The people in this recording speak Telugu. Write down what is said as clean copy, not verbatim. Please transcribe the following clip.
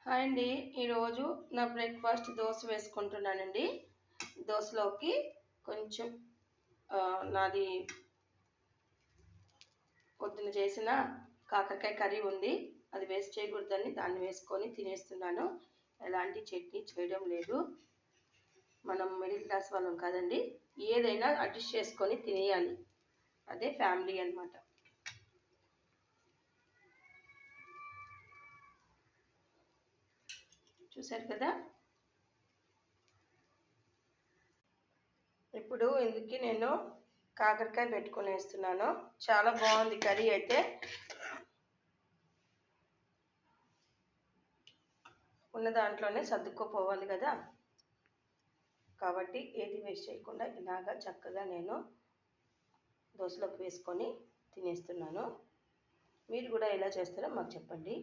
హాయ్ అండి. ఈరోజు నా బ్రేక్ఫాస్ట్ దోశ వేసుకుంటున్నానండి. దోశలోకి కొంచెం నాది పొద్దున చేసిన కాకరకాయ కర్రీ ఉంది. అది వేస్ట్ చేయకూడదని దాన్ని వేసుకొని తినేస్తున్నాను. ఎలాంటి చట్నీ చేయడం లేదు. మనం మిడిల్ క్లాస్ వాళ్ళం కాదండి. ఏదైనా అడ్జస్ట్ చేసుకొని తినేయాలి. అదే ఫ్యామిలీ అన్నమాట. చూసారు కదా. ఇప్పుడు ఇందుకు నేను కాకరకాయ పెట్టుకొని వేస్తున్నాను. చాలా బాగుంది కర్రీ అయితే. ఉన్న దాంట్లోనే సర్దుకుపోవాలి కదా, కాబట్టి ఏది వేస్ట్ చేయకుండా ఇలాగా చక్కగా నేను దోశలోకి వేసుకొని తినేస్తున్నాను. మీరు కూడా ఎలా చేస్తారో మాకు చెప్పండి.